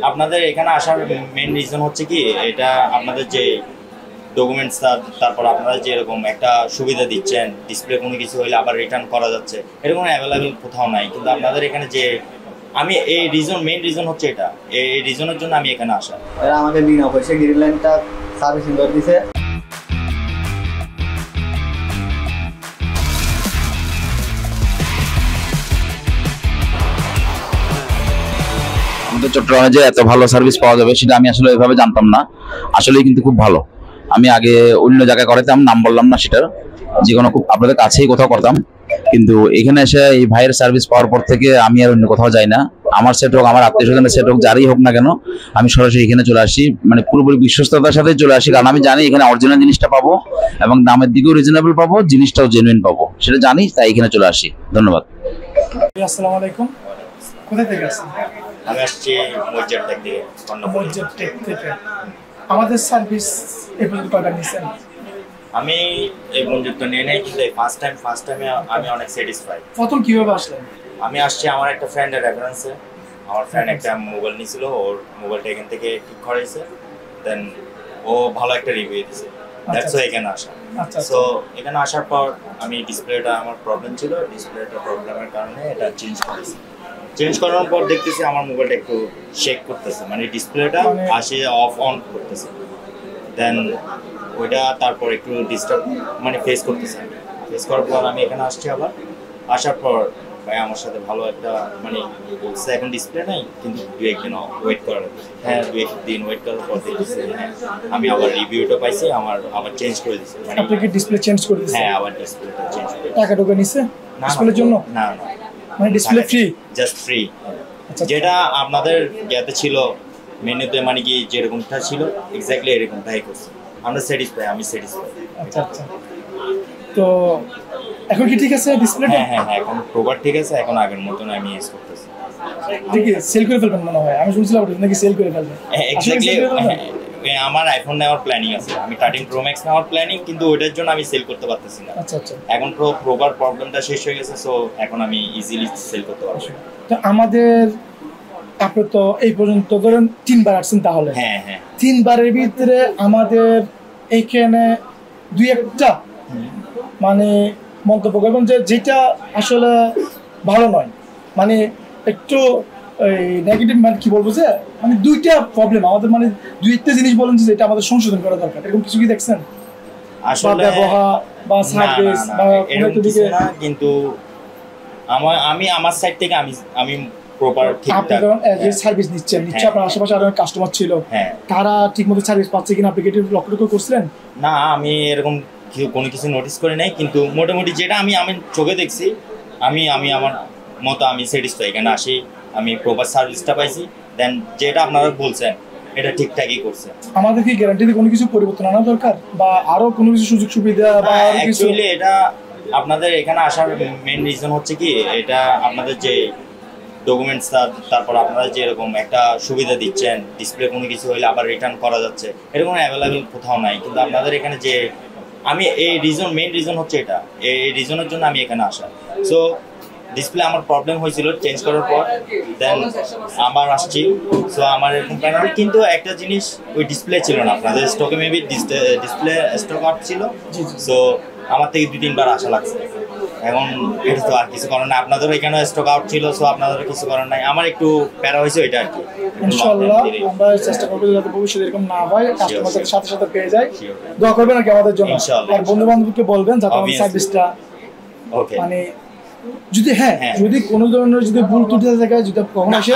আপনাদের এখানে আসার মেইন রিজন হচ্ছে কি, এটা আপনাদের যে ডকুমেন্টস, তারপর আপনারা যে এরকম একটা সুবিধা দিচ্ছেন, ডিসপ্লে কোনো কিছু হলে আবার রিটার্ন করা যাচ্ছে, এরকম অ্যাভেলেবেল কোথাও নাই। কিন্তু আপনাদের এখানে যে আমি এই মেইন রিজন হচ্ছে এটা, এই রিজনের জন্য আমি এখানে আসা। এরা আমাকে বিনা পয়সায় গ্রিন লাইনটা সার্ভিসিং করে দিছে। আমাদের চট্টগ্রামে যে এত ভালো সার্ভিস পাওয়া যাবে সেটা আমি আসলে এভাবে জানতাম না। আসলে কিন্তু খুব ভালো। আমি আগে অন্য জায়গায় করাতাম, নাম বললাম না সেটার, যে কোনো খুব আপনাদের কাছেই কোথাও করতাম, কিন্তু এখানে এসে এই ভাইয়ের সার্ভিস পাওয়ার পর থেকে আমি আর অন্য কোথাও যাই না। আমার সেট হোক, আমার আত্মীয় স্বজনের সেট হোক, যারই হোক না কেন, আমি সরাসরি এখানে চলে আসি, মানে পুরোপুরি বিশ্বস্ততার সাথে চলে আসি, কারণ আমি জানি এখানে অরিজিনাল জিনিসটা পাবো এবং দামের দিকেও রিজনেবল পাবো, জিনিসটাও জেনুইন পাবো, সেটা জানি, তাই এখানে চলে আসি। ধন্যবাদ। আসসালামু আলাইকুম। কোথা থেকে আসছেন? আমি আসছি মসজিদ থেকে। মসজিদ থেকে। আমাদের সার্ভিস এই পর্যন্ত কয়টা নিয়েছেন? আমি এই পর্যন্ত নিয়ে নেই, কিন্তু ফার্স্ট টাইমে আমি অনেক স্যাটিসফাইড। প্রথম কিভাবে আসলেন? আমি আসছি আমার একটা ফ্রেন্ডের রেফারেন্সে। আমার ফ্রেন্ড একটা মোবাইল নিয়েছিল, ওর মোবাইলটা এখান থেকে ঠিক করাইছে, দেন ও ভালো একটা রিভিউ দিয়েছে, দ্যাটস ওয়াই এখানে আসা। সো এখানে আসার পর আমি ডিসপ্লেটা, আমার প্রবলেম ছিল, ডিসপ্লেটা প্রবলেমের কারণে এটা চেঞ্জ করানোর পর দেখতেছি আমার মোবাইলটা একটু শেক করতেছে, মানে ডিসপ্লেটা আসে অফ অন করতেছে, দেন ওইটা তারপর একটু ডিস্টার্ব মানে ফেস করতেছে। ফেস করার পর আমি এখানে আসছি। আসার পর ভাই আমার সাথে ভালো একটা মানে বলছে এখন ডিসপ্লে নাই, কিন্তু 2-1 দিন ওয়েট করার। হ্যাঁ, 2-1 দিন ওয়েট করার পর দেখতেছি হ্যাঁ আমি আবার রিভিউটা পাইছি, আবার চেঞ্জ করে দিচ্ছে। মানে আপনি কি ডিসপ্লে চেঞ্জ করে দিয়েছেন? হ্যাঁ, আবার ডিসপ্লেটা চেঞ্জ করে। টাকা ঢোকা নিছে ডিসপ্লের জন্য? না, মানে ডিসপ্লে ফ্রি? Just free. যেটা আপনাদের ইয়াতে ছিল মেনুতে, মানে কি যেরকমটা ছিল এক্স্যাক্টলি এরকমটাই করছে। আমরা স্যাটিসফাই, আমি স্যাটিসফাই। আচ্ছা। তো এখন কি ঠিক আছে ডিসপ্লেটা? হ্যাঁ, এখন প্রপার ঠিক আছে, এখন আগের মতন আমি ইউজ করতেছি। ঠিক আছে, সেল করে ফেলবেন মনে হয়, আমি শুনছিলাম আপনি নাকি সেল করে ফেলবেন। এক্স্যাক্টলি আমার আইফোন নেওয়ার প্ল্যানিং আছে, আমি 13 Pro Max নেওয়ার প্ল্যানিং, কিন্তু ওটার জন্য আমি সেল করতে পারতেছি না। আচ্ছা। এখন প্রপার প্রবলেমটা শেষ হয়ে গেছে, সো এখন আমি ইজিলি সেল করতে পারবো। তো আমাদের আপনি তো এই পর্যন্ত ধরেন 3 বার আসছেন, তাহলে হ্যাঁ 3 বারের ভিতরে আমাদের এইখানে 2-1টা মানে মন্তব্য করবেন যেটা আসলে ভালো নয়, মানে একটু নেগেটিভ, মানে কি বলবো, যে মানে 2টা প্রবলেম আমাদের, মানে 2-1টা জিনিস বলেন যেটা আমাদের সংশোধন করা দরকার, এরকম কিছু কি দেখছেন? আসলে ব্যবহার বা সার্ভিস বা এরকম কিছু না, কিন্তু আমি আমার সাইড থেকে আমি প্রপার ঠিকঠাক যে সার্ভিস নিচ্ছেন, আপনার আশেপাশে আরো কাস্টমার ছিল, তারা ঠিকমতো সার্ভিস পাচ্ছে কিনা আপনি কি লক্ষ্য করছিলেন? না, আমি এরকম কোনো কিছু নোটিস করি নাই, কিন্তু মোটামুটি যেটা আমি চোখে দেখছি, আমি আমার মতো আমি স্যাটিসফাই। এখানে আসি, আমি প্রপার সার্ভিসটা পাইছি, দেন যেটা আপনারা বলছেন এটা ঠিকঠাকই করছে। আমাদের কি গ্যারান্টিতে কোনো কিছু পরিবর্তন আনা দরকার বা আরো কোনো কিছু সুযোগ সুবিধা বা অ্যাকচুয়ালি এটা আপনাদের এখানে আসার মেইন রিজন হচ্ছে কি, এটা আপনাদের যে ডকুমেন্টস, তারপর আপনারা যে এরকম একটা সুবিধা দিচ্ছেন, ডিসপ্লে কোনো কিছু হলে আবার রিটার্ন করা যাচ্ছে, এরকম অ্যাভেলেবেল কোথাও নাই। কিন্তু আপনাদের এখানে যে আমি এই মেইন রিজন হচ্ছে এটা, এই রিজনের জন্য আমি এখানে আসা। সো ডিসপ্লে আমার প্রবলেম হয়েছিল চেঞ্জ করার পর, দেন আমার আসছি। সো আমার এরকম প্যানেল, কিন্তু একটা জিনিস ওই ডিসপ্লে ছিল না আপনাদের স্টকে, মেবি ডিসপ্লে স্টক আউট ছিল। সো আমার থেকে 2-3 বার আসা লাগছে। এখন এটা তো আর কিছু করার নাই, আপনাদেরও এখানে স্টক আউট ছিল, সো আপনাদেরও কিছু করার নাই। আমার একটু প্যারা হয়েছে ওইটা আর কি। ইনশাআল্লাহ আমরা চেষ্টা করব যাতে ভবিষ্যতে এরকম না হয়, কাস্টমারদের সাথে পেয়ে যায়। দোয়া করবেন আর কি আমাদের জন্য, আর বন্ধু বান্ধবকে বলবেন যাতে আমাদের সার্ভিসটা মানে যদি কোনো ধরনের যদি ভুল ত্রুটি থাকে, যদি কখনো আসে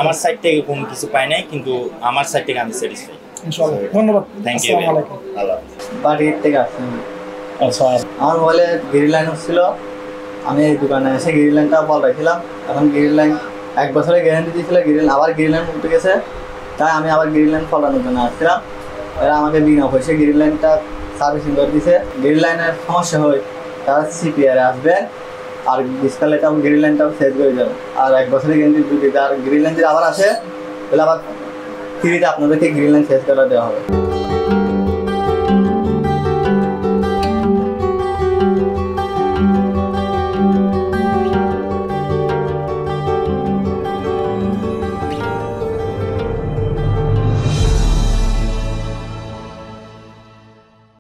আমার সাইড থেকে কোনো কিছু পাই নাই, কিন্তু আমার সাইড থেকে আমি স্যাটিসফাই। ইনশাআল্লাহ, ধন্যবাদ। Thank you. আল্লাহ। বাড়ি থেকে আসছেন? আচ্ছা, আমার মোবাইলে গ্রিন লাইন হচ্ছিল, আমি এই দোকানে এসে গ্রিন লাইনটা পাল্টাইছিলাম। এখন গ্রিন লাইন 1 বছরের গ্যারান্টি দিয়েছিল, আবার গ্রিন লাইন উঠে গেছে, তাই আমি আবার গ্রিন লাইন পাল্টানোর জন্য আসছিলাম। এরা আমাকে বিনা পয়সায় গ্রিন লাইনটা সার্ভিসিং করে দিয়েছে। গ্রিন লাইনের সমস্যা হয় তারা সিপিআরে আসবে, আর ডিসপ্লেটা গ্রিন লাইনটাও সেট করে যাবে, আর 1 বছরের গ্যারান্টি যদি আর গ্রিন লাইন যদি আবার আসে তাহলে আবার ফ্রিতে আপনাদেরকে গ্রিন লাইন সেট করে দেওয়া হবে।